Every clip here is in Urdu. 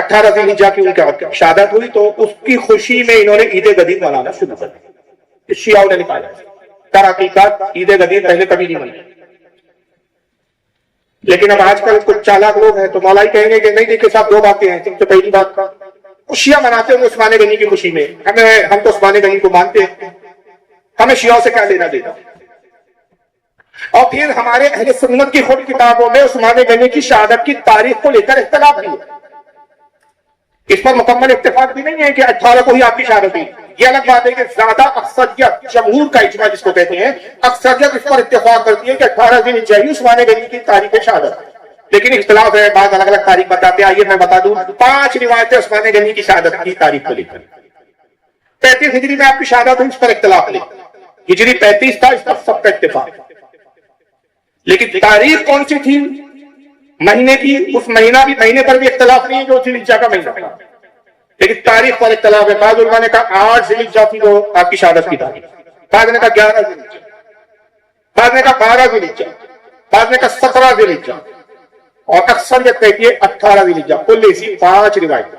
18 ذی الحجہ کی ان کی شہادت ہوئی تو اس کی خوشی میں انہوں نے عید غدیر منانا شروع کر دیا. شیعوں نے نکالا. در حقیقت عید غدیر پہلے کبھی نہیں منائی. لیکن اب آج کل کچھ چالاک لوگ ہیں تو مولائی کہیں گے کہ نہیں دیکھیں صاحب دو باتیں ہیں. تو پہلی بات کا شیعہ مناتے ہیں عثمان غنی کی خوشی میں. ہم تو عثمان غنی کو مانتے ہیں, ہمیں شیعوں سے کیا لینا دینا. اور پھر ہمارے اہل سنت کی خود کتابوں میں عثمان غنی کی شہادت کی تاریخ کو لے کر اختلاف نہیں ہے. اس پر مکمل اتفاق بھی نہیں ہے کہ 18 کو ہی آپ کی شہادت ہوئی. یہ الگ بات ہے کہ زیادہ اکثریت, جمہور کا اجماع جس کو کہتے ہیں, اکثریت اس پر اتفاق کرتی ہے کہ 18 ذی الحجہ عثمان غنی کی تاریخ شہادت. لیکن اختلاف ہے, بعض الگ الگ تاریخ بتاتے ہیں. آئیے میں بتا دوں 5 روایتیں عثمان غنی کی شہادت کی تاریخ کو لے کر. 35 ہجری میں آپ کی شہادت ہوئی, اس پر اختلاف نہیں. ہجری 35 تھا, اس پر سب کا اتفاق. لیکن تاریخ کون سی تھی مہینے کی, اس مہینے پر بھی اختلاف نہیں ہے جو ذی الحجہ کا مہینہ تھا. لیکن تاریخ پر اختلاف ہے. بعض علماء نے کہا 8 ذی الحجہ تھی جو آپ کی شہادت کی تاریخ, بعض نے کہا 11 ذی الحجہ, بعض نے کہا 12 ذی الحجہ, بعض نے کہا 17 ذی الحجہ, اور اکثریت کہتی ہے 18 ذی الحجہ. کل اسی 5 روایت.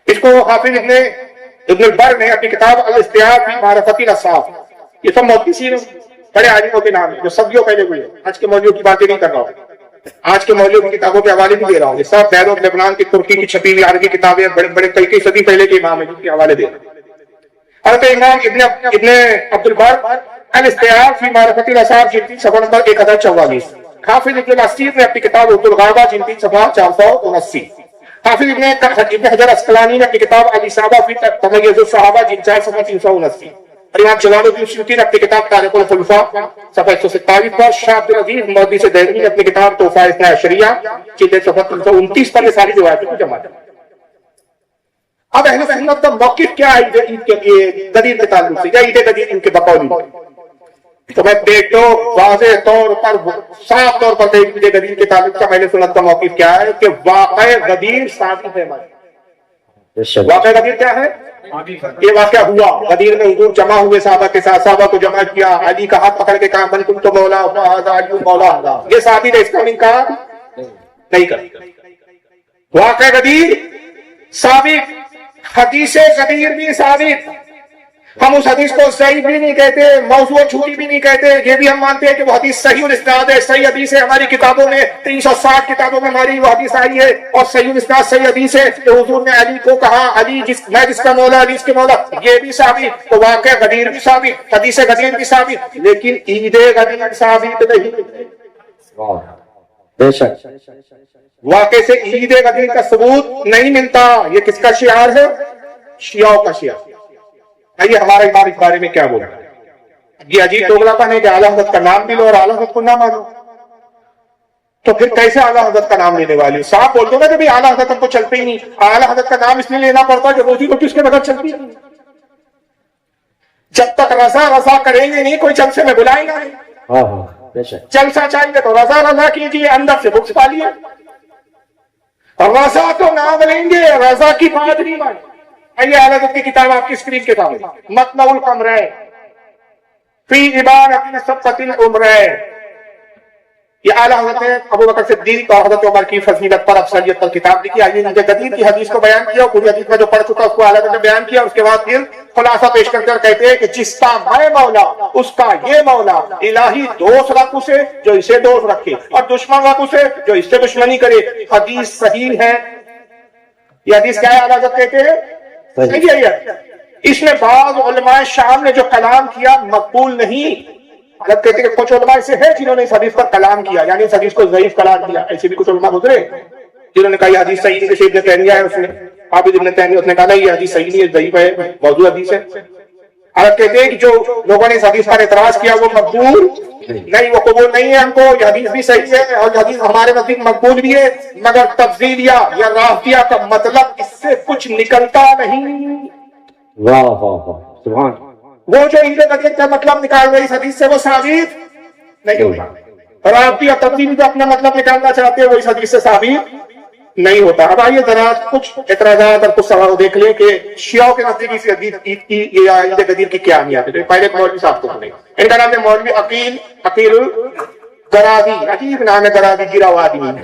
اس کو حافظ ابن البر نے اپنی کتاب الاستیاب فی معرفت الاصحاب, یہ سب محدثین بڑے عالموں کے نام ہیں جو صدیوں پہلے ہوئے. آج کے مولویوں کی باتیں نہیں کر رہا ہوں, آج کے مولویوں کی کتابوں کے حوالے بھی دے رہا ہوں. یہ سب بیروت لبنان کی ترکی کی چھپی ہوئی عربی کتابیں, بڑے بڑے کئی صدی پہلے کے امام ہیں جن کے حوالے دے رہا ہوں. حضرت امام ابن عبد البر الاستیاب فی معرفت الاصحاب جلد صفحہ نمبر 1044. حافظ ابن الاسیر نے اپنی کتاب عبد الغابہ جلد صفحہ 479. حافظ ابن حجر اسقلانی نے اپنی کتاب الاصابہ فی تمییز الصحابہ جلد 4 صفحہ 379. اور امام جلال الدین سیوطی نے اپنی کتاب تاریخ الخلفاء صفحہ 147 پر, شاہ عبدالعزیز محدث دہلوی نے اپنی کتاب تحفہ اثنا عشریہ جلد صفحہ 329 پر یہ ساری روایتیں کو جمع کیا. اب اہل سنت کا موقف کیا ہے عید کے غدیر کے تعلق سے, یا عید غدیر ان کے بقول میں؟ تو میں دیکھتا ہوں واضح طور پر, صاف طور پر عید غدیر کے تعلق سے اہل سنت کا موقف کیا ہے کہ واقع غدیر ثابت ہے. واقع غدیر کیا ہے؟ یہ واقعہ ہوا. غدیر میں حضور جمع ہوئے صحابہ کے ساتھ, صحابہ کو جمع کیا, علی کا ہاتھ پکڑ کے کہا من کنت مولا علی مولا. یہ ثابت ہے, اس کا انکار نہیں کرتا. واقع غدیر ثابت, حدیث غدیر بھی ثابت. ہم اس حدیث کو صحیح بھی نہیں کہتے, موضوع جھوٹی بھی نہیں کہتے. یہ بھی ہم مانتے ہیں کہ وہ حدیث صحیح الاسناد ہے, صحیح حدیث ہے. ہماری کتابوں میں 360 کتابوں میں ہماری وہ حدیث آئی ہے, اور صحیح الاسناد صحیح حدیث ہے کہ حضور نے علی کو کہا علی میں جس کا مولا, علی اس کے مولا. یہ بھی ثابت. تو واقع غدیر بھی ثابت, حدیث غدیر بھی ثابت, لیکن عید غدیر ثابت نہیں. بے شک واقع سے عید غدیر کا ثبوت نہیں ملتا. یہ کس کا شعار ہے؟ شیعوں کا شعار. آئیے ہمارا امام اس بارے میں کیا بولا. یہ عجیب دوگلا پن ہے کہ اعلیٰ حضرت کا نام بھی لو اور اعلیٰ حضرت کو نہ مانو. تو پھر کیسے اعلیٰ حضرت کا نام لینے والی؟ صاحب بول دو نا کہ اعلیٰ حضرت کو چلتے ہی نہیں. اعلیٰ حضرت کا نام اس لیے لینا پڑتا ہے کہ روزی روٹی اس کے بغیر چلتی نہیں. جب تک رضا کریں گے نہیں, کوئی جلسے میں بلائیں گا نہیں. جلسہ چاہیے تو رضا کیجیے, اندر سے بکس پالیے. رضا تو نام لیں گے, رضا کی بات نہیں مانیں. آئیے اعلیٰ حضرت کی کتاب آپ کی اسکرین کے سامنے, مطلع القمرین فی عبارت سبقۃ العمرین. یہ اعلیٰ حضرت ابو بکر صدیق اور حضرت عمر کی فضیلت پر, افضلیت پر کتاب لکھی. آئیے عید غدیر کی حدیث کو بیان کیا, پوری حدیث میں جو پڑھ چکا اس کو اعلیٰ حضرت نے بیان کیا. اس کے بعد پھر خلاصہ پیش کر کر کہتے ہیں کہ جس کا میں مولا اس کا یہ مولا, الہی دوست رکھ اسے جو اسے دوست رکھے, اور دشمن رکھ اسے جو اس سے دشمنی کرے. حدیث صحیح ہے. یہ حدیث کیا ہے؟ اعلیٰ حضرت کہتے ہیں صحیح ہے. اس میں بعض علماء شام نے جو کلام کیا مقبول نہیں. حضرت کہتے ہیں کہ کچھ علماء ایسے ہیں جنہوں نے اس حدیث پر کلام کیا, یعنی اس حدیث کو ضعیف قرار دیا. ایسے بھی کچھ علماء گزرے جنہوں نے کہا یہ حدیث صحیح نہیں. ابن تیمیہ ہے, اس نے حافظ ابن تیمیہ, اس نے کہا یہ حدیث صحیح نہیں ہے, ضعیف ہے, موضوع حدیث ہے. حضرت کہتے ہیں کہ جو لوگوں نے اس حدیث پر اعتراض کیا وہ مقبول نہیں, وہ قبول نہیں ہے ہم کو. یہ حدیث بھی صحیح ہے اور حدیث ہمارے نزدیک مقبول بھی ہے, مگر تفضیلیہ یا رافیہ کا مطلب اس سے کچھ نکلتا نہیں. واہ واہ واہ سبحان. وہ جو عید غدیر کا مطلب نکال رہے اس حدیث سے وہ ثابت نہیں ہوتا. رافیہ تفضیلی جو اپنا مطلب نکالنا چاہتے ہیں وہ اس حدیث سے ثابت نہیں ہوتا. اب آئیے ذرا کچھ اعتراضات اور کچھ سوال دیکھ لیں کہ شیعوں کے نزدیک اس عید کی یا عید غدیر کی کیا اہمیت ہے. پہلے مولوی صاحب کو سنیں, ان کا نام ہے مولوی عقیل الگرادی. عجیب نام ہے, گرادی گرا ہوا آدمی ہے.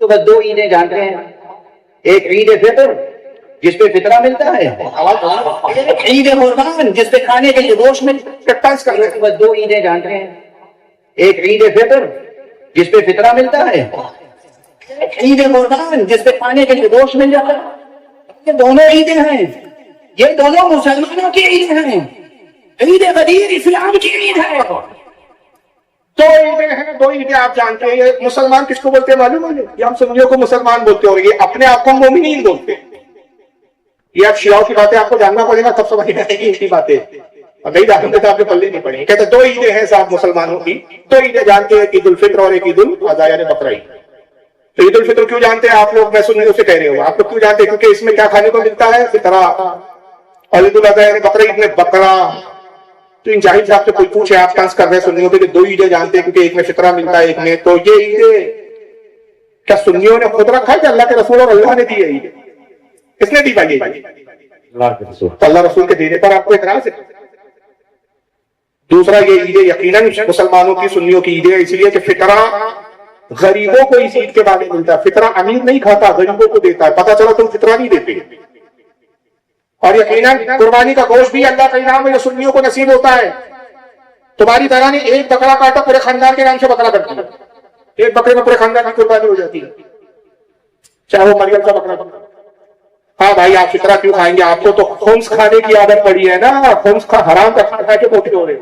تو بس دو عیدیں جانتے ہیں، ایک عید فطر جس پہ فطرہ ملتا ہے، ایک عید قربان جس پہ کھانے کے لیے گوشت ملتا ہے۔ ٹانس کر رہے ہیں۔ بس دو عیدیں جانتے ہیں، ایک عید فطر جس پہ فطرہ ملتا ہے، ایک عید قربان جس پہ کھانے کے لیے گوشت مل جاتا ہے۔ یہ دونوں عیدیں ہیں، یہ دونوں مسلمانوں کی عیدیں ہیں۔ عید غدیر اسلام کی عید ہے۔ دو عیدیں ہیں، دو عیدیں آپ جانتے ہیں۔ یہ مسلمان کس کو بولتے ہیں معلوم ہے؟ یہ ہم سنیوں کو مسلمان بولتے ہیں اور یہ اپنے آپ کو مومنین بولتے ہیں۔ یہ آپ شیعوں کی باتیں آپ کو جاننا پڑے گا، تب سمجھ میں آئے گی ان کی باتیں، اور نہیں جانتے تو آپ کے پلے نہیں پڑیں گے۔ کہتے ہیں دو عیدیں ہیں صاحب مسلمانوں کی، دو عیدیں جانتے ہیں، عید الفطر اور ایک عید الاضحیٰ یعنی بقرہ عید۔ تو عید الفطر کیوں جانتے ہیں آپ لوگ؟ میں سنیوں سے کہہ رہے ہوں، آپ لوگ کیوں جانتے ہیں؟ کیونکہ اس میں کیا کھانے کو ملتا ہے؟ فطرہ۔ اور عید الاضحیٰ یعنی بقرہ عید میں بکرا۔ تو ان جاہل صاحب سے کوئی پوچھے، آپ طنز کر رہے ہیں سنیوں پہ کہ دو عیدیں جانتے ہیں کیونکہ ایک میں فطرہ ملتا ہے ایک میں، تو یہ عیدیں کیا سنیوں نے خود رکھا ہے کہ اللہ کے رسول اور اللہ نے دی ہے عید؟ کس نے دی بھائی؟ اللہ کے رسول۔ تو اللہ رسول کے دینے پر آپ کو اعتراض ہے؟ دوسرا یہ عیدیں یقیناً مسلمانوں کی سنیوں کی عیدیں اس لیے کہ فطرہ غریبوں کو اس عید کے بعد ملتا ہے۔ فطرہ امیر نہیں کھاتا، غریبوں کو دیتا ہے۔ پتہ چلا تم فطرہ نہیں دیتے۔ اور یقیناً قربانی کا گوشت بھی اللہ کا انعام ہے، یہ سنیوں کو نصیب ہوتا ہے۔ تمہاری طرح نہیں، ایک بکرا کاٹا پورے خاندان کے نام سے بکرا کرتی ہے، ایک بکرے میں پورے خاندان کی قربانی ہو جاتی ہے، چاہے وہ مریم کا بکرا۔ ہاں بھائی آپ فطرہ کیوں کھائیں گے؟ آپ کو تو خمس کھانے کی عادت پڑی ہے نا، خمس کا حرام کا کھانا کے موٹے ہو رہے۔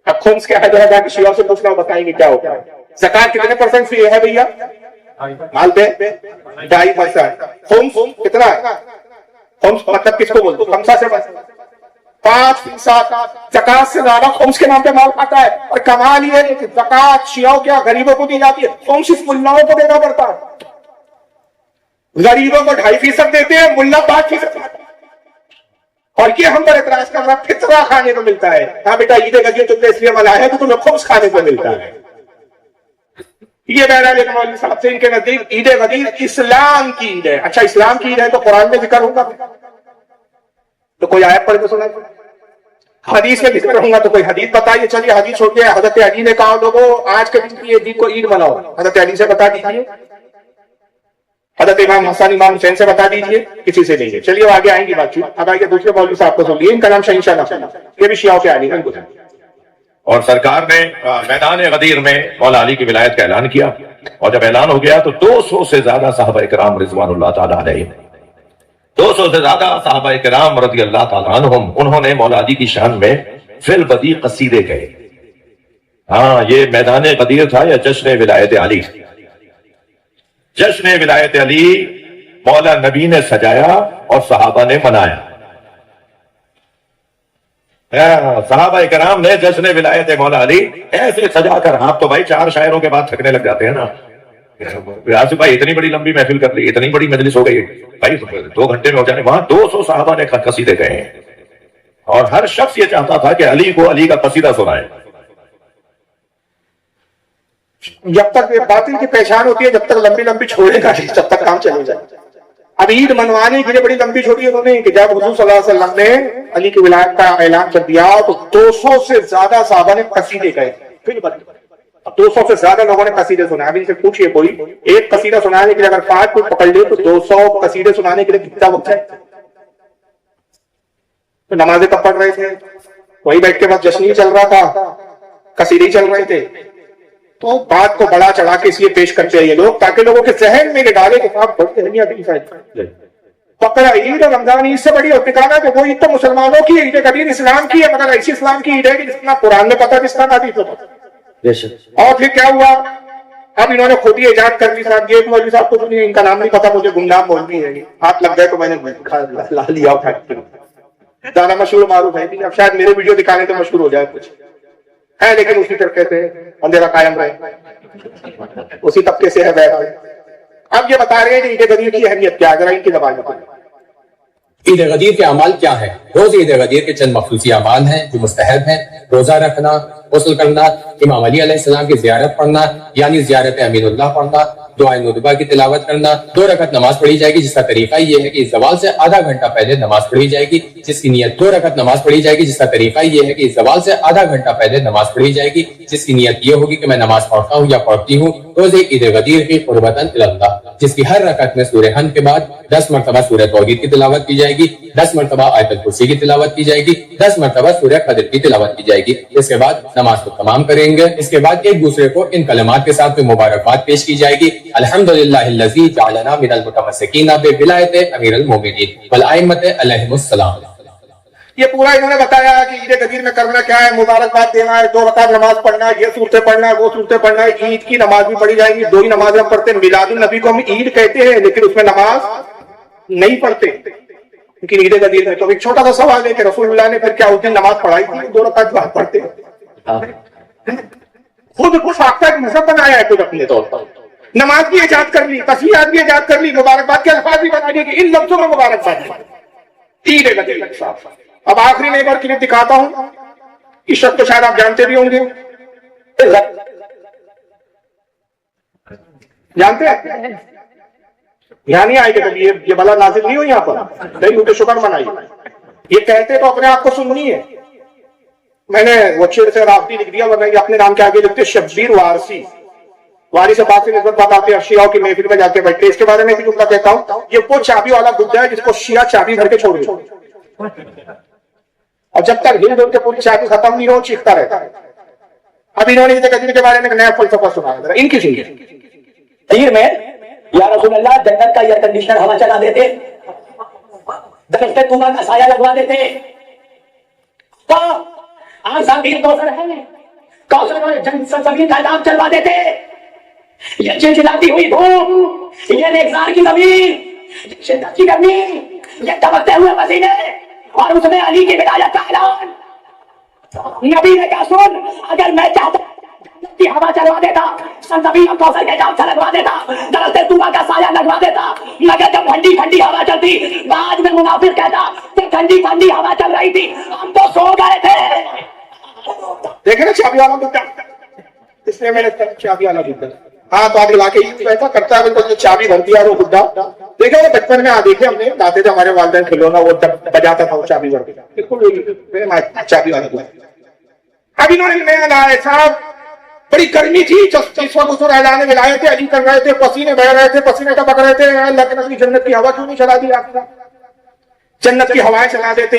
اب خمس کیا ہے؟ جا کے شیعوں سے پوچھنا، بتائیں گے کیا ہوتا ہے۔ زکات کتنے % فی ہے بھیا؟ مال پہ 2.5%۔ خمس کتنا ہے؟ خمس مطلب کس کو بولتے؟ خمسہ سے 5%۔ زکات سے زیادہ خمس کے نام پہ مال کھاتا ہے۔ اور کمال یہ ہے کہ زکات شیعوں کیا غریبوں کو دی جاتی ہے، خمس صرف ملاؤں کو دینا پڑتا ہے۔ غریبوں کو 2.5% دیتے ہیں، ملا 5% کھاتا ہے۔ اور یہ ہم پر اعتراض کر رہا ہے فطرہ کھانے کو ملتا ہے۔ ہاں بیٹا عید غدیر تم نے اس لیے منایا ہے کہ تمہیں خمس کھانے کو ملتا ہے۔ یہ بہرحال ایک مولوی صاحب سے ان کے نزدیک عید غدیر اسلام کی عید ہے۔ اچھا اسلام کی عید ہے تو قرآن میں ذکر ہوگا تو کوئی آیت پڑھ کے سنائے، حدیث میں ذکر ہوگا تو کوئی حدیث بتائیے۔ چلیے حدیث چھوڑیے، حضرت علی نے کہا لوگوں آج کے دن کی عید کو عید مناؤ، حضرت علی سے بتا دیجیے، حضرت امام حسن امام حسین سے بتا دیجیے، کسی سے نہیں ہے۔ چلیے وہ آگے آئیں گی بات چیت۔ اب آئیے دوسرے مولوی صاحب کو سن لیے، ان کا نام شہنشاہ نقشبند، یہ بھی شیعوں کے علی ہیں۔ اور سرکار نے میدان غدیر میں مولا علی کی ولایت کا اعلان کیا، اور جب اعلان ہو گیا تو 200 سے زیادہ صحابہ کرام رضوان اللہ تعالیٰ علیہ، 200 سے زیادہ صحابہ کرام رضی اللہ تعالیٰ عنہم، انہوں نے مولا علی کی شان میں فی البدیع قصیدے گئے۔ ہاں یہ میدان غدیر تھا یا جشن ولایت علی؟ جشن ولایت علی مولا نبی نے سجایا اور صحابہ نے منایا۔ صحابہ کرام نے جشن ولایت مولا علی ایسے سجا کر، آپ تو بھائی 4 شاعروں کے بعد تھکنے لگ جاتے ہیں نا، ریاض بھائی اتنی بڑی لمبی محفل کر لی، اتنی بڑی مجلس ہو گئی بھائی، 2 گھنٹے میں ہو جانے، وہاں 200 صحابہ نے قصیدے گئے ہیں، اور ہر شخص یہ چاہتا تھا کہ علی کو علی کا قصیدہ سنائے۔ جب تک یہ باطل کی پہچان ہوتی ہے، جب تک لمبی لمبی چھوڑے گا جب تک کام چلے جائے۔ اب عید منوانے کے لیے بڑی لمبی چھوڑی انہوں نے کہ جب حضور صلی اللہ علیہ وسلم نے علی کی ولایت کا اعلان کر دیا تو 200 سے زیادہ صحابہ نے قصیدے گئے۔ اب 200 سے زیادہ لوگوں نے قصیدے سنا۔ اب ان سے پوچھئے کوئی ایک قصیدہ سنانے کے لیے اگر 5 کوئی پکڑ لے تو 200 قصیدے سنانے کے لیے کتنا وقت ہے؟ تو نمازیں کب پڑھ رہے تھے؟ وہی بیٹھ کے بس جشن ہی چل رہا تھا، قصیدے ہی چل رہے تھے۔ تو بات کو بڑا چڑھا کے اس لیے پیش کرتے ہیں یہ لوگ تاکہ لوگوں کے ذہن میں یہ ڈالے کہ آپ بڑھتے ہیں بقرہ عید اور رمضان عید سے بڑی ہوتی کہا کہ وہ عید تو مسلمانوں کی عید غدیر اسلام کی ہے، مگر ایسی اسلام کی عید ہے کہ جس کا قرآن میں پتہ جس کا حدیث میں پتہ۔ اور پھر کیا ہوا؟ اب انہوں نے خود ہی ایجاد کر لی صاحب، یہ مولوی صاحب کو سنیے، ان کا نام نہیں پتا مجھے، گمنام مولوی ہے، ہاتھ لگ گئے تو میں نے لا لیا اٹھا کے، زیادہ مشہور معروف ہے، اب شاید میرے ویڈیو دکھانے تو مشہور ہو جائے کچھ ہے، لیکن اسی طرح سے اندھیرا قائم رہے، اسی طبقے سے ہے بہرحال۔ اب یہ بتا رہے ہیں کہ عید غدیر کی اہمیت کیا ہے، ذرا ان کی زبان میں۔ عید غدیر کے اعمال کیا ہے؟ روز عید غدیر کے چند مخصوصی اعمال ہیں جو مستحب ہیں: روزہ رکھنا، غسل کرنا، امام علی علیہ السلام کی زیارت پڑھنا یعنی زیارت امین اللہ پڑھنا، دعائے ندبہ کی تلاوت کرنا، 2 رکعت نماز پڑھی جائے گی جس کا طریقہ یہ ہے کہ زوال سے آدھا گھنٹہ پہلے نماز پڑھی جائے گی جس کی نیت 2 رکعت نماز پڑھی جائے گی جس کا طریقہ یہ ہے کہ زوال سے آدھا گھنٹہ پہلے نماز پڑھی جائے گی جس کی نیت یہ ہوگی کہ میں نماز پڑھتا ہوں یا پڑھتی ہوں روز عید غدیر کی قربتاً اللہ، جس کی ہر رکعت میں سورہ حمد کے بعد 10 مرتبہ سورہ توحید کی تلاوت کی جائے گی، 10 مرتبہ آیت الکرسی کی تلاوت کی جائے گی، 10 مرتبہ سورہ قدر کی تلاوت کی جائے گی۔ اس کے بعد نماز کو تمام کریں گے۔ اس کے بعد ایک دوسرے کو ان کلمات کے ساتھ مبارکباد پیش کی جائے گی: الحمدللہ الذی جعلنا من المتمسکین بولایت امیر المومنین والائمۃ علیہم السلام۔ یہ پورا انہوں نے بتایا کہ عید غدیر میں کرنا کیا ہے، مبارکباد دینا ہے، 2 رکعت نماز پڑھنا ہے، یہ صورتیں پڑھنا ہے، وہ صورتیں پڑھنا ہے، عید کی نماز بھی پڑھی جائے گی، 2 ہی نمازیں ہم پڑھتے ہیں۔ میلاد النبی کو ہم عید کہتے ہیں لیکن اس میں نماز نہیں پڑھتے، لیکن عید غدیر میں۔ تو ایک چھوٹا سا سوال ہے کہ رسول اللہ نے پھر کیا اس دن نماز پڑھائی تھی؟ 2 رکعت بعد پڑھتے ہیں۔ خود کچھ آپ کا ایک مذہب بنایا ہے خود اپنے طور پر، نماز بھی ایجاد کر لی، تصویرات بھی ایجاد کر لی، مبارکباد کے الفاظ بھی بنا لیے کہ ان لفظوں میں مبارکباد عید غدیر کے ساتھ۔ اب آخری میں ایک اور کلپ دکھاتا ہوں، اس شخص کو شاید آپ جانتے بھی ہوں گے، جانتے ہیں؟ یہاں نہیں آئے گا کبھی، یہ بلا نازل نہیں ہو یہاں پر، نہیں ان کے شکر منائی۔ یہ کہتے تو اپنے آپ کو سننی ہے، میں نے وہ چیر سے رابطی لکھ دیا، ورنہ یہ اپنے نام کے آگے لکھتے شبیر وارسی، واری سے بات سے نسبت بتاتے ہیں، شیعوں کی محفل میں جا کے بیٹھتے۔ اس کے بارے میں بھی جملہ کہتا ہوں، یہ وہ چابی والا گڈا ہے جس کو شیعہ چابی بھر کے چھوڑ دے، اور جب تک ہند ان کے پوری چابی ختم نہیں ہو چیختا رہتا ہے۔ اب انہوں نے عید غدیر کے بارے میں ایک نیا فلسفہ سنایا، ان کی سنیے۔ تیر میں یا رسول اللہ جنت کا ایئر کنڈیشنر ہوا چلا دیتے، درخت طوبا کا سایہ لگوا دیتے، کوثر ہے، کوثر اور جنت سرزمین کا نام چلوا دیتے، یہ چلچلاتی ہوئی دھوپ، یہ ریگزار کی زمین، یہ شدت کی گرمی، یہ دبکتے ہوئے پسینے، اور اس میں علی کی ولایت کا اعلان۔ نبی نے کہا سن، اگر میں چاہتا کی ہوا چلوا دیتا، سرزمین اور کوثر کے جام سے لگوا دیتا، درخت طوبا کا سایہ لگوا دیتا، مگر جب ٹھنڈی ٹھنڈی ہوا چلتی، بعد میں منافق کہتا کہ ٹھنڈی ٹھنڈی ہوا چل رہی تھی، ہم تو سو گئے تھے۔ دیکھیں نا چابی والا گڈا، اس لیے میں نے چابی والا گڈا، ہاں تو آگے لا کے ایسا کرتا ہے، بالکل چابی بھر دیا وہ گڈا۔ دیکھیں وہ بچپن میں دیکھے ہم نے لاتے تھے ہمارے والدین کھلونا، وہ بجاتا تھا وہ چابی بھر کے، بالکل چابی والا گڈا۔ اب انہوں نے نیا لایا صاحب، بڑی گرمی تھی، اس وقت اعلان ولایت علی کر رہے تھے، پسینے بہ رہے تھے، پسینے ٹپک رہے تھے، اللہ کے نبی جنت کی ہوا کیوں نہیں چلا دی آپ نے؟ جنت کی ہوائیں چلا دیتے،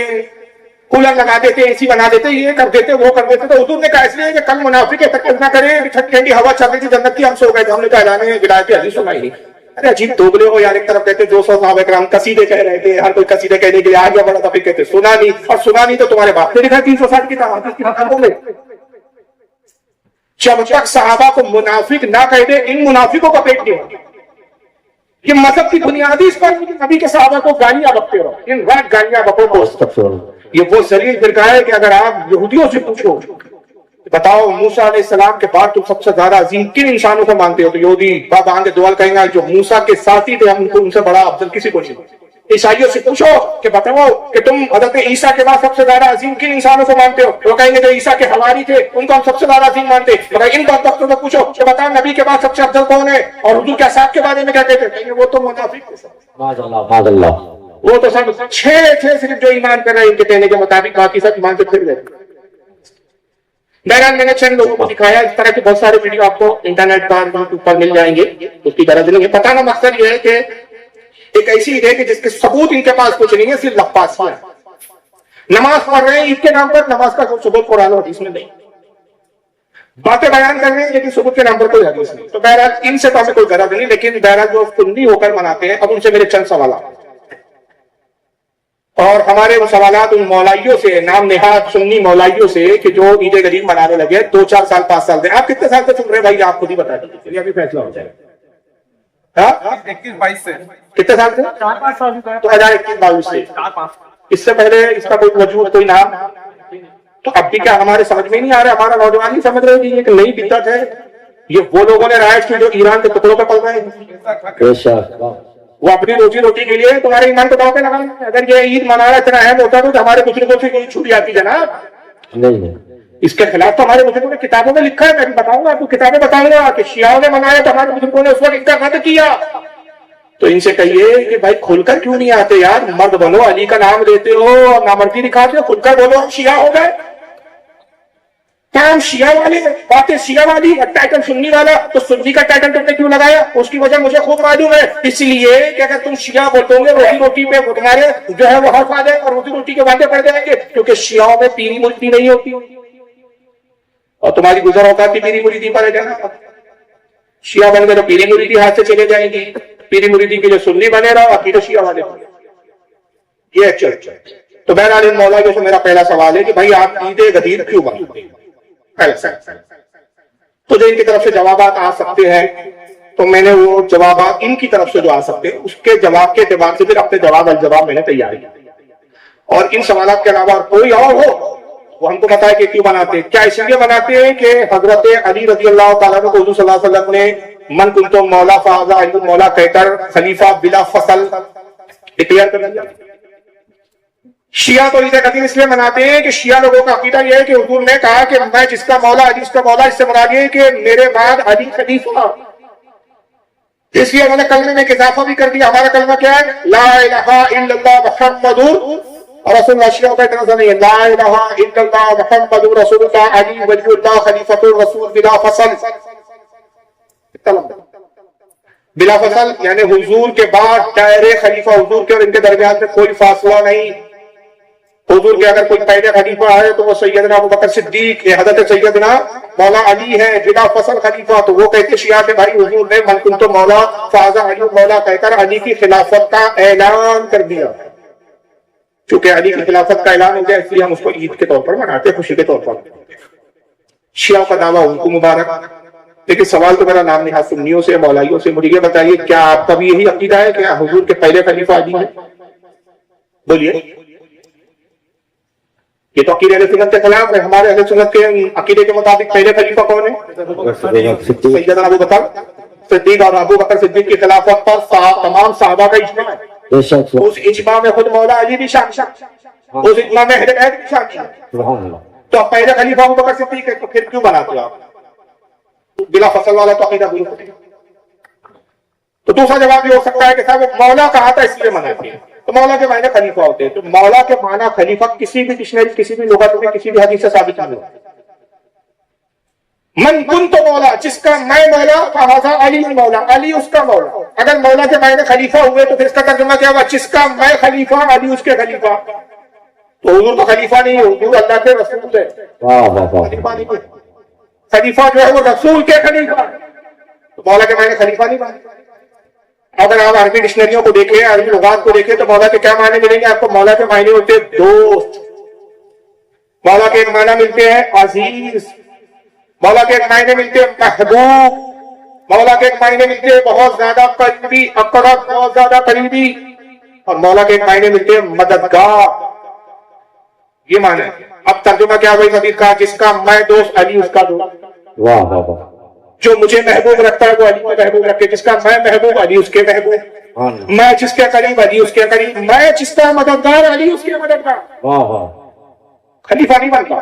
کولر لگا دیتے، اے سی بنا دیتے، یہ کر دیتے، وہ کر دیتے۔ تو حضور نے کہا اس لیے کہ کل منافق تکلیف نہ کرے، ٹھنڈی ہوا چل رہی تھی جنت کی، ہم سو گئے تھے، ہم نے کہا اعلان ولایت علی سنائی نہیں۔ ارے عجیب دوگلے ہو یار، ایک طرف کہتے 200 صحابہ کرام قصیدے کہہ رہے تھے، ہر کوئی قصیدے کہنے کے لیے آگے بڑھا تھا، پھر کہتے سنا نہیں، اور سنا نہیں تو تمہارے باپ نے لکھا 360 کی تعداد۔ جب تک صحابہ کو منافق نہ کہہ دے، ان منافقوں کا پیٹ نہیں، یہ مذہب کی بنیادی اس پر نبی کے صحابہ کو گالیاں بکتے رہو، ان رات گالیاں بکو کو۔ یہ وہ ذلیل فرقہ ہے کہ اگر آپ یہودیوں سے پوچھو بتاؤ موسیٰ علیہ السلام کے بعد تم سب سے زیادہ عظیم کن انسانوں کو مانتے ہو، تو یہودی بابا آنگے دوال کہیں گا جو موسیٰ کے ساتھی تھے ہم ان سے بڑا افضل کسی کو نہیں۔ عیسائیوں سے پوچھو کہ بتاؤ کہ تم حضرت عیسیٰ کے بعد سب سے زیادہ عظیم کن انسانوں کو مانتے ہو، وہ کہیں گے جو عیسیٰ کے حواری تھے ان کو ہم سب سے زیادہ عظیم مانتے۔ مگر ان بدبختوں سے پوچھو کہ بتاؤ نبی کے بعد سب سے افضل کون ہے، اور حضور کے اصحاب کے بارے میں کیا کہتے ہیں، کہیں گے وہ تو منافق تھے، وہ تو سب 6 صرف جو ایمان کر رہے ہیں ان کے کہنے کے مطابق، باقی سب ایمان سے پھر گئے۔ بہرحال میں نے چند لوگوں کو دکھایا، اس طرح کے بہت سارے ویڈیو آپ کو انٹرنیٹ پر یوٹیوب پر مل جائیں گے، اس کی غرض نہیں ہے، بتانا مقصد یہ ہے کہ ایک ایسی عید ہے کہ جس کے ثبوت ان کے پاس کچھ نہیں ہے، صرف لفظ ہے۔ نماز پڑھ رہے ہیں عید کے نام پر، نماز کا کوئی ثبوت قرآن و حدیث میں نہیں، باتیں بیان کر رہے ہیں لیکن ثبوت کے نام پر کوئی حدیث نہیں۔ تو بہرحال ان سے تو ہمیں کوئی غرض نہیں، لیکن بہرحال جو سنی ہو کر مناتے ہیں، اب ان سے میرے چند سوالات، اور ہمارے وہ سوالات ان مولائیوں سے، نام نہاد سنی مولائیوں سے کہ جو عید غدیر منانے لگے 2-4 سال 5 سال سے۔ آپ کتنے سال سے سن رہے بھائی، آپ خود ہی بتا دیجیے، چلیے ابھی فیصلہ ہو جائے۔ 21-22 سے کتنے سال سے؟ 4-5 سال سے۔ 2021-22 سے۔ اس سے پہلے اس کا کوئی وجود کوئی نام؟ تو اب بھی کیا ہمارے سمجھ میں نہیں آ رہا، ہمارا نوجوان نہیں سمجھ رہے کہ یہ ایک نئی بدعت ہے، یہ وہ لوگوں نے رائج کی جو ایران کے ٹکڑوں پہ پڑ رہے ہیں۔ وہ اپنی روزی روٹی کے لیے تمہارے ایمان کو داؤ پہ لگانا. اگر یہ عید منانا اتنا اہم ہوتا تو ہمارے بزرگوں سے کوئی چھوٹ جاتی جناب. نہیں اس کے خلاف تو ہمارے بزرگوں نے کتابوں میں لکھا ہے. میں بھی بتاؤں گا آپ کو کتابیں بتاؤں گا کہ شیعوں نے منایا تو ہمارے بزرگوں نے اس وقت اس کا رد کیا. تو ان سے کہیے کہ بھائی کھل کر کیوں نہیں آتے یار, مرد بنو, علی کا نام لیتے ہو اور نامردی دکھاتے ہو, کھل کر بولو ہم شیعہ ہو گئے. کام شیعہ والے باتیں شیعہ والی, ٹائٹل سنی والا, تو سنی کا ٹائٹل تم نے کیوں لگایا؟ اس کی وجہ مجھے خوب معلوم ہے. اس لیے کہ اگر تم شیعہ بولو گے روزی روٹی پہ تمہارے جو ہے وہ حق آ جائے اور روزی روٹی کے وعدے پڑ جائیں گے, کیونکہ شیعوں میں پیری مریدی نہیں ہوتی اور تمہاری گزر اوقات کی پیری مریدی پر ہے جانا. شیعہ بن گئے تو پیری مریدی ہاتھ سے چلے جائیں گی, پیری مریدی کے جو سنی بنے رہا عقیدہ شیعہ والے بنے. یہ اچھا. تو بہرحال ان مولا جو میرا پہلا سوال ہے کہ بھائی آپ عید غدیر کیوں بناتے ہیں؟ تو جو ان کی طرف سے جوابات آ سکتے ہیں تو میں نے وہ جوابات ان کی طرف سے جو آ سکتے ہیں اس کے جواب کے اعتبار سے پھر اپنے جواب الجواب میں نے تیار کیا. اور ان سوالات کے علاوہ کوئی اور ہو وہ ہم کو بتائے کہ کیوں بناتے ہیں. کیا اس لیے بناتے ہیں کہ حضرت علی رضی اللہ تعالیٰ کو حضور صلی اللہ علیہ وسلم نے من کنتم مولا فہذا علی مولا کہہ کر خلیفہ بلا فصل ڈکلیئر کر دیا. شیعہ تو عید غدیر اس لیے مناتے ہیں کہ شیعہ لوگوں کا عقیدہ یہ ہے کہ حضور نے کہا کہ میں جس کا مولا علی اس کا مولا, اس سے مراد یہ کہ میرے بعد علی خلیفہ. اس لیے انہوں نے کلمے میں ایک اضافہ بھی کر دیا. ہمارا کلمہ کیا ہے؟ لا الہ الا اللہ محمد رسول اللہ. شیعہ کا اتنا نہیں ہے. لا الہ الا اللہ محمد رسول اللہ علی ولی اللہ خلیفۃ الرسول بلا فصل. بلا فصل یعنی حضور کے بعد دائرے خلیفہ حضور کے اور ان کے درمیان میں کوئی فاصلہ نہیں. حضور کے اگر کوئی پہلے خلیفہ ہے تو وہ سیدنا ابوبکر صدیق, حضرت سیدنا مولا علی ہے بلا فصل خلیفہ. تو وہ کہتے شیعہ کہ بھائی حضور نے من کنتم مولا فہذا علی مولا کہہ کر علی کی خلافت کا اعلان کر دیا. چونکہ علی کی خلافت کا اعلان ہو گیا اس لیے ہم اس کو عید کے طور پر مناتے, خوشی کے طور پر. شیعہ کا دعویٰ ان کو مبارک. لیکن سوال تو میرا نام نہاد سنیوں سے, مولائیوں سے. مجھے یہ بتائیے کیا آپ کا بھی یہی عقیدہ ہے کہ حضور کے پہلے خلیفہ علی ہیں؟ بولیے. یہ تو عقیدہ اہل سنت کے خلاف ہے. ہمارے اہل سنت کے عقیدے کے مطابق پہلے خلیفہ کون ہے؟ سیدنا ابو بکر صدیق. اور ابو بکر صدیق کی خلافت پر تمام صحابہ کا اجماع ہے. اس اجماع میں خود مولا علی بھی شامل, اس اجماع میں اہل بیت بھی شامل. تو پہلے خلیفہ ابو بکر صدیق ہے, تو پھر کیوں بناتے ہو آپ بلا فصل والا تو عقیدہ درست ہے؟ تو دوسرا جواب یہ ہو سکتا ہے کہ صاحب مولا کہا تھا اس لیے مناتے ہیں. تو مولا کے معنی خلیفہ ہوتے ہیں. تو مولا کے معنی خلیفہ کسی بھی ڈکشنری, کسی بھی لغت میں, کسی بھی حدیث سے ثابت نہیں ہوتا. من کنت مولا, جس کا میں مولا فہذا علی مولا, علی اس کا مولا. اگر مولا کے معنی خلیفہ ہوئے تو پھر اس کا ترجمہ کیا ہوا؟ جس کا میں خلیفہ علی اس کے خلیفہ. تو حضور تو خلیفہ نہیں ہے, حضور اللہ کے رسول ہے. خلیفہ نہیں ہے, خلیفہ جو ہے وہ رسول کے خلیفہ. تو مولا کے معنی خلیفہ نہیں مانے. اگر آپ عربی ڈکشنریوں کو دیکھیں, عربی لغات کو دیکھیں, تو مولا کے کیا معنی ملیں گے آپ کو؟ مولا کے معنی ہوتے ہیں دوست. مولا کے ایک معنی ملتے ہیں عزیز, مولا کے ایک معنی ملتے ہیں محبوب, مولا کے ایک معنی ملتے ہیں بہت زیادہ قریبی, اقرب, بہت زیادہ قریبی, اور مولا کے ایک معنی ملتے ہیں مددگار. یہ معنی ہے. اب ترجمہ کیا ہوئی حدیث کا؟ جس کا میں دوست علی اس کا دوست. واہ واہ واہ. جو مجھے محبوب رکھتا ہے وہ علی کو محبوب رکھے. جس کا میں محبوب علی اس کے محبوب. میں جس کے قریب علی اس کے قریب. میں جس کا مددگار علی اس کے مددگار. واہ واہ. خلیفہ نہیں بنتا.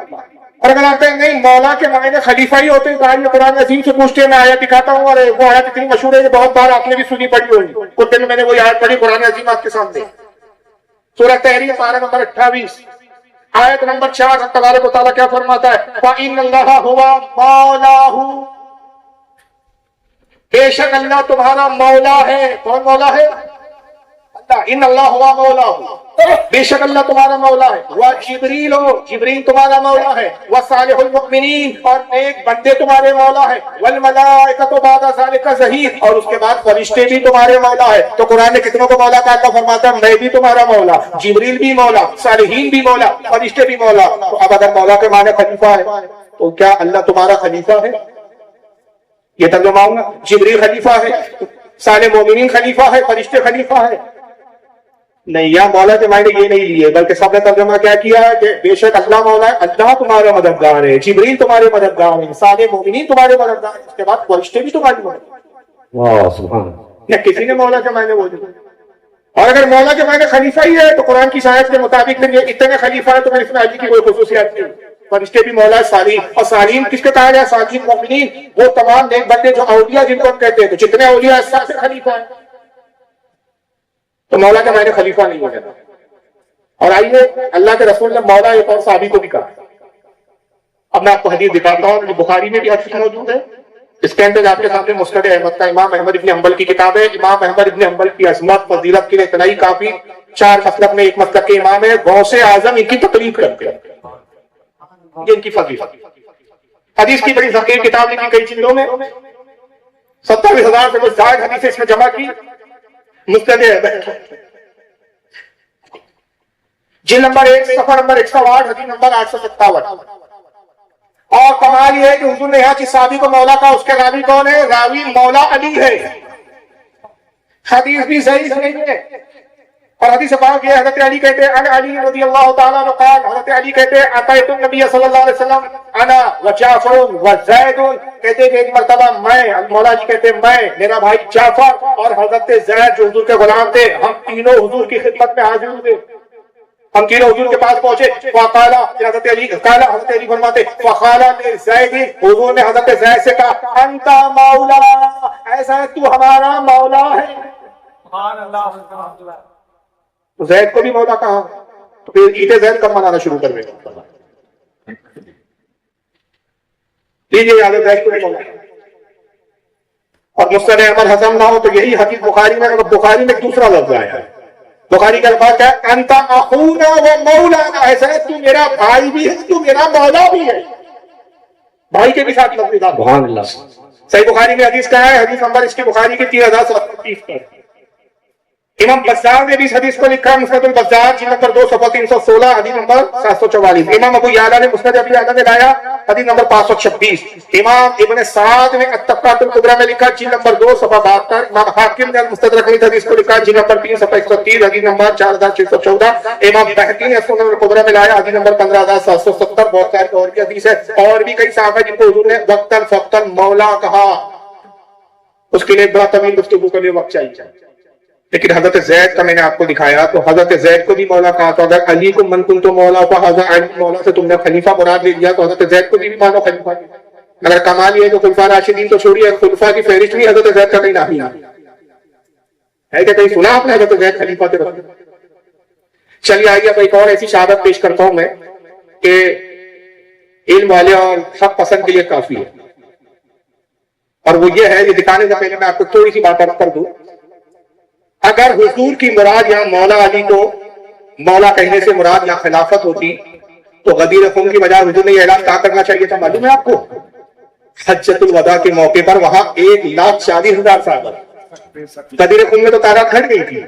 اور اگر آپ کہیں نہیں مولا کے معنی خلیفہ ہی ہوتے ہیں تو آئیے قرآن عظیم سے پوچھتے ہیں. میں آیت دکھاتا ہوں, اور وہ آیت اتنی مشہور ہے کہ بہت بار آپ نے بھی سنی پڑھی ہوگی. کچھ دن میں نے وہی آیت پڑھی قرآن عظیم آپ کے سامنے. سورہ تحریم پارہ نمبر 28 آیت نمبر 4. اللہ تبارک و تعالیٰ کیا فرماتا ہے؟ فَإِنَّ اللَّهَ هُوَ مَوْلَاهُ, بے شک اللہ تمہارا مولا ہے. کون مولا ہے؟ اللہ. ان اللہ ہوا مولا ہو, بے شک اللہ تمہارا مولا ہے. وہ جبریل ہو, جبریل تمہارا مولا ہے. وہ صالح المؤمنین, اور نیک بندے تمہارے مولا ہے. والملائکۃ بعد ذلک ظہیر, اور اس کے بعد فرشتے بھی تمہارے مولا ہے. تو قرآن نے کتنوں کو مولا کہا؟ اللہ فرماتا ہے میں بھی تمہارا مولا, جبریل بھی مولا, صالحین بھی مولا, فرشتے بھی مولا. تو اب اگر مولا کے معنی خلیفہ ہے تو کیا اللہ تمہارا خلیفہ ہے؟ یہ ترجمہ ہوں گا. جبریل خلیفہ ہے, صالح مومنین خلیفہ ہے, فرشتے خلیفہ ہے. نہیں, یا مولا کے معنی یہ نہیں لیے, بلکہ سب نے ترجمہ کیا کیا ہے کہ بے شک اللہ مولا ہے, اللہ تمہارا مددگار ہے, جبریل تمہارے مددگار ہے, صالح مومنین تمہارے مددگار ہے, اس کے بعد فرشتے بھی تمہارے مددگار. واہ سبحان. نہ کسی نے مولا کے معنی وہ اور اگر مولا کے معنی خلیفہ ہی ہے تو قرآن کی شاید کے مطابق یہ اتنے خلیفہ ہے تو میں اس میں علی کی کوئی خصوصیات نہیں. فرشتے بھی مولا صالحین. اور صالحین کس کے کہا گیا؟ صالحین مومنین، وہ تمام نیک بندے جو اولیاء جن کو ہم کہتے ہیں. تو جتنے اولیاء سب سے خلیفہ ہیں. تو مولا کے معنی خلیفہ نہیں ہو جاتا. اور آئیے اللہ کے رسول نے مولا ایک اور صحابی کو بھی کہا. اب میں آپ کو حدیث دکھاتا ہوں، بخاری میں بھی حدیث موجود ہے. اس کے اندر آپ کے سامنے مسند احمد کا امام احمد ابن حنبل کی کتاب ہے. امام احمد ابن حنبل کی عظمت فضیلت کے لیے اتنا ہی کافی. 4 مسلک میں ایک مسلک کے امام ہے. غوث اعظم ان کی تقریر کرتے ہیں، یہ ان کی فضیلت. حدیث کی بڑی ذخیر کتاب لکھی کئی جلدوں میں، 27,000 سے زائد حدیثیں اس میں جمع کی. مسند احمد جلد نمبر 1 صفحہ نمبر 108 حدیث نمبر 857. اور کمال یہ ہے کہ حضور نے یہاں جس صحابی کو مولا کا، اس کے راوی کون ہے؟ راوی مولا علی ہے. حدیث بھی صحیح ہے. اور حدیث پاک یہ حضرت علی کہتے ہیں انا علی رضی اللہ تعالیٰ عنہ قال، حضرت علی کہتے ہیں اتیت النبی صلی اللہ علیہ وسلم انا وجعفر وزید، کہتے ہیں کہ ایک مرتبہ میں، مولا جی کہتے ہیں میں، میرا بھائی جعفر اور حضرت زید جو حضور کے غلام تھے، ہم تینوں حضور کی خدمت میں حاضر ہوئے. ہم تینوں حضور کے پاس پہنچے. فقالا، حضرت علی فرماتے فقالا لزید، حضور نے حضرت زید سے کہا انت مولا، ایسا ہے تو ہمارا مولا ہے. سبحان اللہ. زید کو بھی مولا کہا. تو پھر عید زید کب منانا شروع کر دیں؟ لیجیے حضرت زید کو بھی مولا. اور مسند احمد ہضم نہ ہو تو یہی حدیث بخاری میں، بخاری میں دوسرا لفظ آیا ہے. بخاری کا الفاظ ہے انت اخونا و مولانا، ایسا ہے تو میرا بھائی بھی ہے تو میرا مولا بھی ہے. بھائی کے بھی ساتھ لفظ تھا. سبحان اللہ. صحیح بخاری میں حدیث کا ہے. حدیث نمبر اس کی بخاری کی 3030 پر. امام بزار نے بھی اس حدیث کو لکھا، مسند البزار جلد نمبر 2 صفحہ 316 حدیث نمبر 744. امام ابو یعلا نے مسند ابی یعلا میں لایا حدیث نمبر 526. امام ابن سعد نے الطبقات الکبریٰ میں لکھا جلد نمبر 2 صفحہ 72. امام حاکم نے المستدرک میں حدیث کو لکھا جلد نمبر 3 صفحہ 130 حدیث نمبر 4614. امام بہقی نے سنن الکبریٰ میں لایا حدیث نمبر 15770. بہت ساری اور بھی حدیث ہے. اور بھی کئی صحابہ جن کو حضور نے وقتاً فوقتاً مولا کہا. اس کے لیے بڑا طویل گفتگو کے لیے وقت چاہیے. لیکن حضرت زید کا میں نے آپ کو دکھایا تو حضرت زید کو بھی مولا کہا. تو اگر علی کو من کن تو مولا کو حضرت علی مولا سے تم نے خلیفہ مراد لے لیا تو حضرت زید کو بھی مانو خلیفہ. اگر کمال یہ تو خلفاء راشدین تو چھوڑیے، خلفاء کی فہرست نہیں حضرت زید کا کہیں نام ہے کہ کہیں سنا آپ نے حضرت زید خلیفہ تھے؟ چلیے آئیے اب ایک اور ایسی شہادت پیش کرتا ہوں میں کہ علم والے اور حق پسند کے لیے کافی ہے. اور وہ یہ ہے، یہ دکھانے سے پہلے میں آپ کو تھوڑی سی بات عرض کر دوں. اگر حضور کی مراد یہاں مولا علی کو مولا کہنے سے مراد یہاں خلافت ہوتی تو غدیر خم کی بجائے حضور نے یہ اعلان کیا کرنا چاہیے تھا معلوم ہے آپ کو؟ حجۃ الوداع کے موقع پر وہاں 1,40,000 صحابہ، غدیر خم میں تو تعداد گھٹ گئی تھی،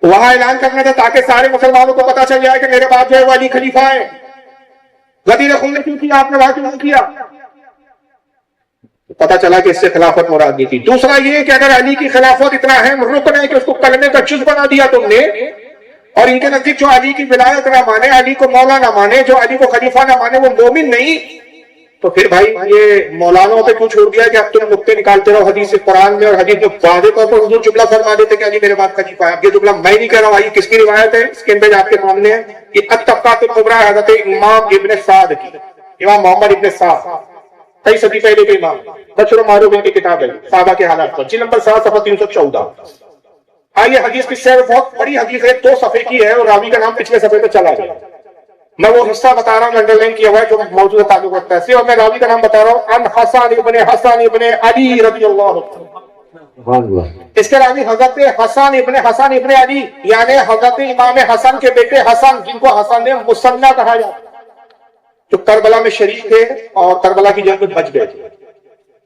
وہاں اعلان کرنا تھا تاکہ سارے مسلمانوں کو پتا چل جائے کہ میرے بعد جو ہے وہ علی خلیفہ ہے. غدیر خم نے کیوں کیا؟ آپ نے وہاں کیوں کیا؟ پتا چلا کہ اس سے خلافت مراد نہیں تھی. دوسرا یہ کہ اگر علی کی خلافت اتنا اہم رکن ہے کہ اس کو کلمے کا جز بنا دیا تم نے، اور ان کے نزدیک جو علی کی ولایت نہ مانے، علی کو مولا نہ مانے، جو علی کو خلیفہ نہ مانے وہ مومن نہیں، تو پھر بھائی یہ مولانوں پہ کیوں چھوڑ دیا کہ اب تم نقطے نکالتے رہو حدیث قرآن میں اور حدیث میں واضح طور پر حضور جملہ فرما دیتے کہ علی میرے بعد خلیفہ ہے. اب یہ جملہ میں نہیں کہہ رہا ہوں، آئیے کس کی روایت ہے اس کے اندر آپ کے سامنے ہے. یہ الطبقات الکبریٰ حضرت امام ابن سعد کی، امام محمد ابن سعد کئی صدی پہلے کے امام، مشہور و معروف ان کی کتاب ہے صحابہ کے حالات پر، جلد نمبر 7 صفحہ 314. آئیے حدیث کی شرح بہت بڑی حدیث ہے، 2 صفحے کی ہے اور راوی کا نام پچھلے صفحے پہ چلا گیا. میں وہ حصہ بتا رہا ہوں انڈر لائن کیا ہوا ہے جو موضوع سے تعلق رکھتا ہے، اور میں راوی کا نام بتا رہا ہوں ان حسن ابن علی رضی اللہ عنہ. اس کے راوی حضرت حسن ابن علی یعنی حضرت امام حسن کے بیٹے حسن، جن کو حسن مصنع کہا جاتا ہے، جو کربلا میں شریک تھے اور کربلا کی جنگ میں بچ گئے تھے.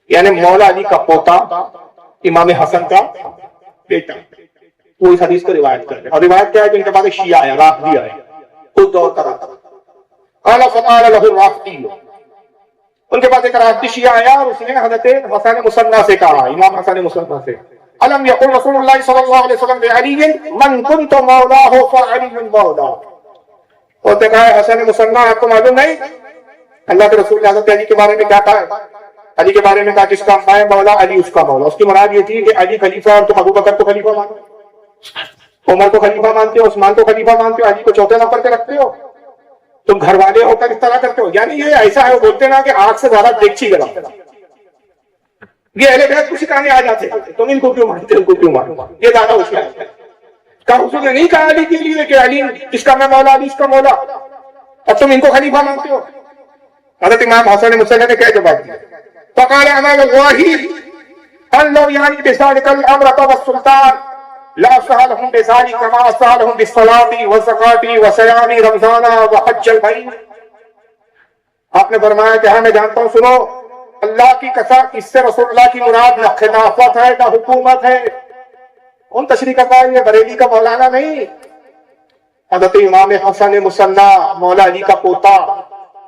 یعنی مولا علی کا پوتا امام حسن کا بیٹا، وہ اس حدیث کو روایت کرتے ہیں. اور روایت کیا ہے کہ ان کے بعد شیعہ آیا، رافضی آئے، خود دور کرا تھا. قال فقال له الرافضی، ان کے بعد ایک رافضی شیعہ آیا اور اس نے حضرت حسن مصنع سے کہا، امام حسن مصنع سے، الم یقل رسول اللہ صلی اللہ علیہ وسلم لعلی من کنت مولاه فعلی مولا. اور نے کہا حسن مصنع آپ کو معلوم نہیں اللہ کے رسول نے حضرت علی کے بارے میں کیا کہا ہے؟ علی کے بارے میں کہا جس کا میں مولا علی اس کا مولا. اس کی مراد یہ تھی کہ علی خلیفہ اور تم ابو بکر کو خلیفہ مانو. عمر کو خلیفہ مانتے ہو, عثمان کو خلیفہ مانتے ہو, علی کو چوتھے نمبر پہ رکھتے ہو, تم گھر والے ہو کر اس طرح کرتے ہو. یعنی یہ ایسا ہے, وہ بولتے نا کہ آگ سے زیادہ دیگچی گرم. یہ اہل بیت کو سکھانے آ جاتے ہیں, تم ان کو کیوں مانتے, ان کو کیوں مانتے, یہ زیادہ ہوشیار ہے. کہا حضور نے نہیں کہا علی کے لیے کہ علی اس کا میں مولا, علی اس کا مولا, اب تم ان کو خلیفہ مانتے ہو. حضرت امام حسن مصطفی نے کیا جواب دیا؟ فقال امام اللہ اللہ یعنی بذالک الامر والسلطان لا سالهم بذلك كما سالهم بالصلاة والزکاة وصيام رمضان وحج البيت. آپ نے فرمایا کہ ہاں میں جانتا ہوں, سنو, اللہ کی قسم اس سے رسول اللہ کی مراد نہ خلافت ہے نہ حکومت ہے. کون تشریح کرتا ہے؟ یہ بریلی کا مولانا نہیں, حضرت امام حسن مصنع, مولا علی کا پوتا,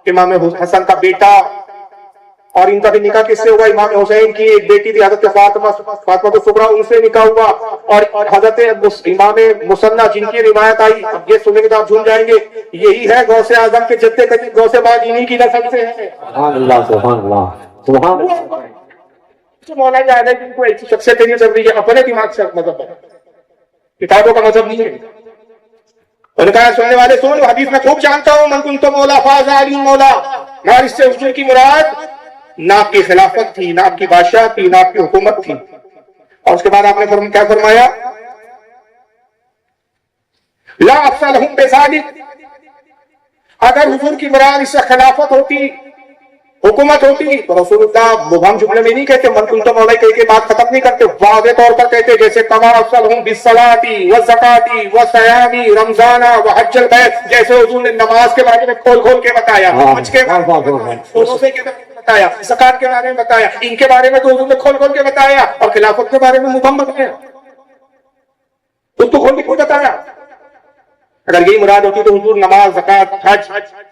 امام حسن کا بیٹا. اور ان کا بھی نکاح کس سے ہوا؟ امام حسین کی ایک بیٹی تھی حضرت فاطمہ الصغریٰ, ان سے نکاح ہوا. اور حضرت امام مصنع جن کی روایت آئی, اب یہ سنیں گے تو آپ جھوم جائیں گے, یہی ہے غوث اعظم کے جدے قدیم غوث پاک, انہی کی نسل سے ہیں. سبحان اللہ سبحان اللہ سبحان اللہ. مولانا جان ہے جن کو ایسی شخصیت نہیں چل رہی ہے, اپنے دماغ سے مذہب ہے, کتابوں کا مذہب نہیں ہے. اور کہا سننے والے سن, حدیث میں خوب جانتا ہوں, من کنت مولا فاز علی مولا. مگر اس سے حضور کی مراد نہ آپ کی خلافت تھی, نہ آپ کی بادشاہ تھی, نہ آپ کی حکومت تھی. اور اس کے بعد آپ نے کیا فرمایا؟ لا افصلہم بذالک, اگر حضور کی مراد اس سے خلافت ہوتی, حکومت ہوتی, تو رسول اللہ مبہم جملے میں نہیں کہتے, من کنت مولا کہہ کے بات ختم نہیں کرتے, واضح طور پر کہتے, جیسے کما افصلہم بالصلاۃ والزکاۃ وصیام رمضان وحج البیت, جیسے حضور نے نماز کے بارے میں کھول کھول کے بتایا, حج کے بارے میں روزے کے بارے میں بتایا, زکات کے بارے میں بتایا, ان کے بارے میں تو حضور نے کھول کھول کے بتایا, اور خلافت کے بارے میں مبہم بتایا. اس کو کھول کے کیوں بتایا؟ اگر یہی مراد ہوتی تو حضور نماز, زکات, حج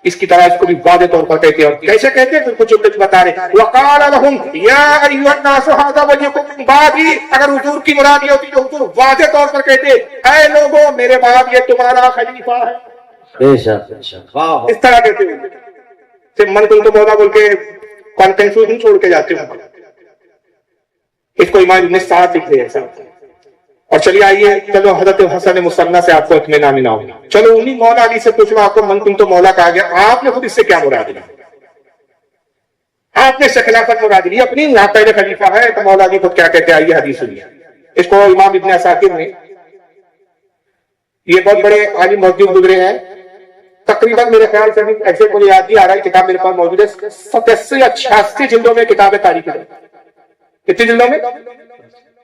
اس کی طرح اس کو بھی واضح طور پر کہتے. اور کیسے کہتے ہیں؟ کچھ جملے بتا رہے, وقال لهم یا ایھا الناس ھذا وجهكم من بعدی. اگر حضور کی مراد یہ ہوتی تو حضور واضح طور پر کہتے, اے لوگوں میرے بعد یہ تمہارا خلیفہ ہے. بے شک بے شک. اس طرح کہتے ہیں, صرف من کنت مولا بول کے کنفیوژن چھوڑ کے جاتے ہیں. اس کو امام ابن سعد لکھ رہے ہیں. اور چلیے آئیے, چلو حضرت حسن مصنع سے آپ کو اطمینان نہ ہوگا, چلو انہی مولا علی سے پوچھو, آپ کو من کنت مولا کہا گیا, آپ نے خود اس سے کیا مراد لیا؟ آپ نے اس سے خلافت مراد لی اپنی, یہاں پہلے خلیفہ ہے, تو مولا علی خود کیا کہتے ہیں, آئیے حدیث سنیے. اس کو امام ابن عساکر نے, یہ بہت بڑے عالم موجود گزرے ہیں, تقریباً میرے خیال سے ایسے کوئی یاد نہیں آ رہا ہے, کتاب میرے پاس موجود ہے, 87 یا 86 جلدوں میں کتاب ہے تاریخ ہے. کتنی جلدوں میں؟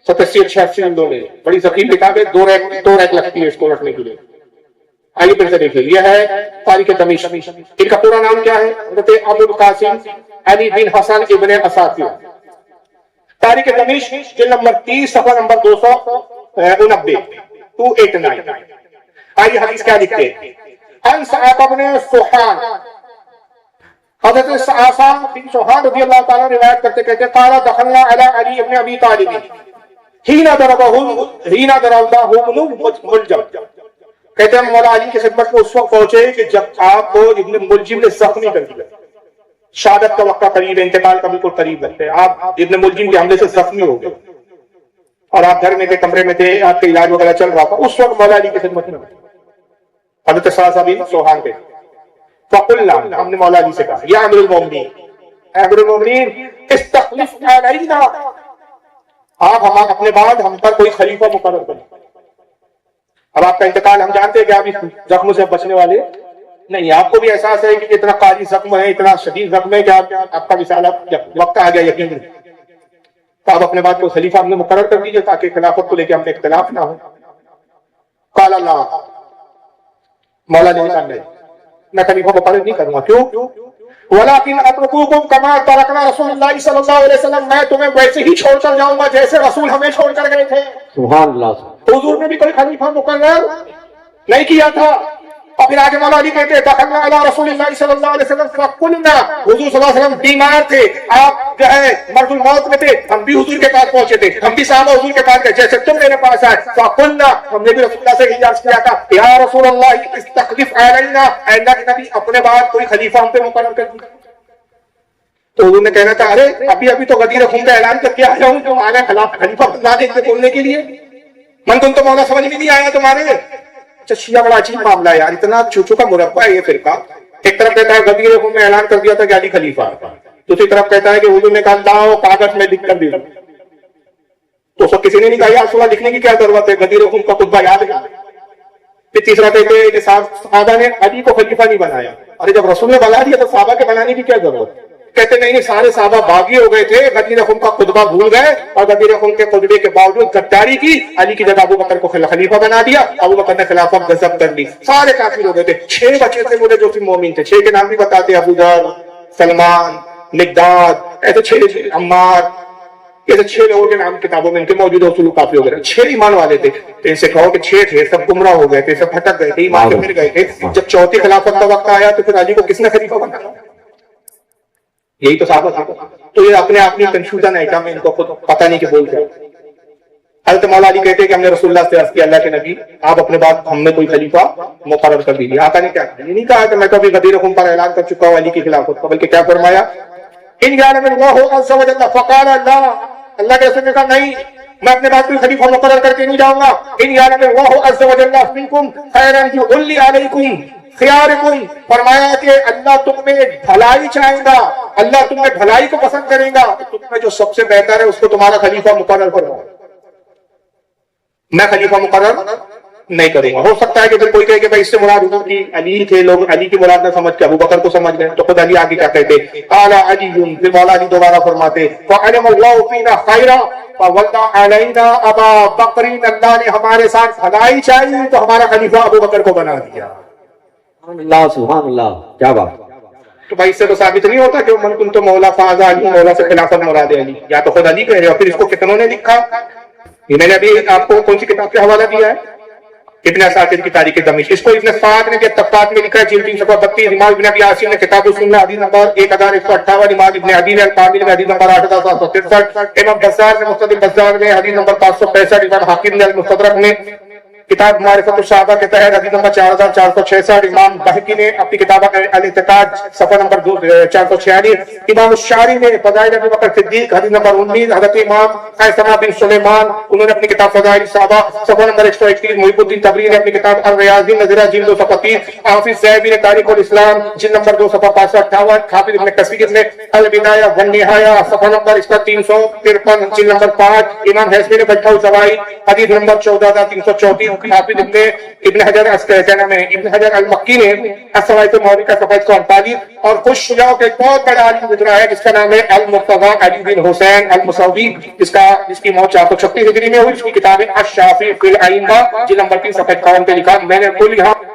87-88 جلدوں میں. بڑی ثقیل کتاب ہے, دو ریک لگتی ہے اس کو رکھنے کے لیے. آئیے پھر سے دیکھیے, یہ ہے تاریخ دمشق. ان کا پورا نام کیا ہے؟ حضرت ابو القاسم علی بن حسن ابن عساکر. تاریخ دمشق جلد نمبر 30 صفحہ نمبر 289 289. آئیے حدیث کیا لکھتے ہیں. ان صحابہ بن سوحان, حضرت صحابہ بن سوحان رضی اللہ تعالیٰ روایت کرتے کہتے, قال دخلنا علی علی ابن ابی طالب حین ضربہ ابن ملجم. کہتے ہیں مولا علی کی خدمت میں اس وقت پہنچے کہ جب آپ کو ابن ملجم نے زخمی کر دیا. شہادت کا وقت قریب ہے, انتقال کا بالکل قریب ہے. آپ ابن ملجم کے حملے سے زخمی ہو گئے اور آپ گھر میں تھے, کمرے میں تھے, آپ کا علاج وغیرہ چل رہا تھا. اس وقت مولا علی کی خدمت میں حضرت صحابہ بن سوحان کے فقلنا, ہم نے مولا علی سے کہا, یا امیر المومنین, امیر المومنین استخلف علینا, آپ اپنے بعد ہم پر کوئی خلیفہ مقرر کریں. اب آپ کا انتقال ہم جانتے ہیں کہ آپ اس زخم سے بچنے والے نہیں, آپ کو بھی احساس ہے کہ اتنا قاری زخم ہے, اتنا شدید زخم ہے کہ آپ کا وصال جب وقت آ گیا یقین, تو آپ اپنے بعد کوئی خلیفہ ہم نے مقرر کر دیجیے تاکہ خلافت کو لے کے ہم نے اختلاف نہ ہو. قال اللہ, مولا نے کہا نہیں, میں خلیفہ مقرر نہیں کروں گا. کیوں؟ ولیکن اترکوکم کما ترکنا رسول اللہ صلی اللہ علیہ وسلم, میں تمہیں ویسے ہی چھوڑ کر جاؤں گا جیسے رسول ہمیں چھوڑ کر گئے تھے. سبحان اللہ. حضور نے بھی کوئی خلیفہ مقرر نہیں کیا تھا. اور پھر آگے مولا علی کہتے ہیں دخلنا علی رسول اللہ صلی اللہ علیہ وسلم فقلنا, حضور صلی اللہ علیہ وسلم بیمار تھے, آپ جو ہے مرض الموت میں تھے, ہم بھی حضور کے پاس پہنچے تھے, ہم بھی صحابہ حضور کے پاس گئے جیسے تم میرے پاس آئے. فقلنا, ہم نے بھی رسول اللہ سے عرض کیا تھا, یا رسول اللہ استخلف علینا, اے اللہ کے نبی اپنے بعد کوئی خلیفہ ہم پہ مقرر کر دیجیے. تو حضور نے کہنا تھا, ارے ابھی تو غدیر خون کا اعلان کر کے آیا ہوں, تم آ گئے خلیفہ بنا دیں بولنے کے لیے. من کن تو مولا سمجھ میں نہیں آیا تمہارے. اچھا شیعہ بڑا عجیب معاملہ ہے یار, اتنا چوچو کا مربع ہے یہ فرقہ. ایک طرف کہتا ہے غدیر خون میں اعلان کر دیا تھا کہ علی خلیفہ, دوسری طرف کہتا ہے کہ حضور نے کہا لاؤ کاغذ میں لکھ کر دے دوں. تو سب کسی نے نہیں کہا یار صلح لکھنے کی کیا ضرورت ہے, غدیر خون کا خطبہ یاد ہے. پھر تیسرا کہتے ہیں کہ صحابہ نے علی کو خلیفہ نہیں بنایا. ارے جب رسول نے بنا دیا تو صحابہ کے بنانے کی کیا ضرورت. کہتے نہیں سارے صحابہ باغی ہو گئے تھے, غدیر خون کا خطبہ بھول گئے اور غدیر خون کے خطبے کے باوجود غداری کی, علی کی جگہ ابو بکر کو خلیفہ بنا دیا, ابو بکر نے خلافت غصب کر لی, سارے کافر ہو گئے تھے. 6 بچے تھے بولے جو مومن تھے, 6 کے نام بھی بتاتے, ابو ذر, سلمان, مقداد, ایسے 6 عمار, ایسے 6 لوگوں کے نام کتابوں میں ان کے موجود اصول کافی ہو گئے. 6 ایمان والے تھے. تو ان سے کہو کہ 6 تھے سب گمراہ ہو گئے تھے, سب بھٹک گئے تھے, ایمان سے مر گئے تھے. جب چوتھی خلافت کا وقت آیا تو پھر علی کو کس نے خلیفہ بنایا؟ یہی تو صحابہ تھا. تو یہ اپنے آپ میں کنفیوژن ہے کیا, میں ان کو خود پتہ نہیں کہ بول کیا. حضرت مولا علی کہتے ہیں کہ ہم نے رسول اللہ سے عرض کیا اللہ کے نبی آپ اپنے بعد ہم میں کوئی خلیفہ مقرر کر دیجیے. آقا نے کیا کہا, یہ نہیں کہا کہ میں کبھی غدیر خون پر اعلان کر چکا ہوں علی کی خلافت کا, بلکہ کیا فرمایا, ان یعلم اللہ عز وجل فقال اللہ, اللہ کے رسول نے کہا نہیں میں اپنے بعد کوئی خلیفہ مقرر کر کے نہیں جاؤں گا. ان یعلم اللہ عز وجل منکم خیرا یؤلی علیکم خیارکم, فرمایا کہ اللہ تم میں بھلائی چاہے گا, اللہ تم میں بھلائی کو پسند کرے گا, تم میں جو سب سے بہتر ہے اس کو تمہارا خلیفہ مقرر کرو. میں خلیفہ مقرر نہیں کروں گا. ہو سکتا ہے کہ پھر کوئی کہے کہ بھائی اس سے مراد حضور کی علی تھے, لوگ علی کی مراد نہ سمجھ کے ابو بکر کو سمجھ گئے. تو خود علی آگے کیا کہتے, قال علی, پھر مولا علی دوبارہ فرماتے, فعلم اللہ فینا خیرا فولى علینا ابا بکر, اللہ نے ہمارے ساتھ بھلائی چاہی تو ہمارا خلیفہ ابو بکر کو بنا دیا. سبحان اللہ, کیا بات. تو بھائی اس سے تو ثابت نہیں ہوتا کہ من کن تو مولا فاض علی, مولا سے خلافت مراد علی, یا تو خود علی کہہ رہے اور پھر اس کو کتنوں نے لکھا. یہ میں نے ابھی آپ کو کون سی کتاب کا حوالہ دیا ہے, ابن اساکر کی تاریخ دمشق. اس کو ابن سعد نے جب طبقات میں لکھا ہے جلد 332, امام ابن ابی عاصم نے کتاب السنہ حدیث نمبر 1158, امام ابن عدی نے الکامل میں حدیث نمبر 8763, امام بزار نے مستدرک بزار میں حدیث نمبر 565, امام حاکم نے المستدرک میں کتاب معرفت الصحابہ کے تحت حدیث نمبر 4466, امام بہقی نے اپنی کتاب الاعتقاد صفحہ نمبر 446, امام الشعری نے فضائل ابی بکر صدیق حدیث نمبر 19, حضرت امام خیثمہ بن سلیمان انہوں نے اپنی کتاب فضائل صحابہ صفحہ نمبر 131, محب الدین تبری نے اپنی کتاب الریاض النظرہ جلد 2 صفحہ 30, حافظ ذہبی نے تاریخ الاسلام جلد نمبر 2 صفحہ 558, حافظ ابن کثیر نے البدایہ والنہایہ صفحہ نمبر 353 جلد نمبر 5, امام حیثمی نے بجمع الزوائد حدیث نمبر 14334, حافظ ابن حجر ابن حجر المکی نے السوائد الموری کا صفحہ 148, اور کچھ شجاعوں کے ایک بہت بڑا عالم گزرا ہے جس کا نام ہے المرتضی علی بن حسین المسعودی, جس کی موت 436 ہجری میں ہوئی. اس کی کتاب الشافعی فی الائمہ جلد نمبر 3 صفحہ 51 پہ لکھا. میں نے کل یہاں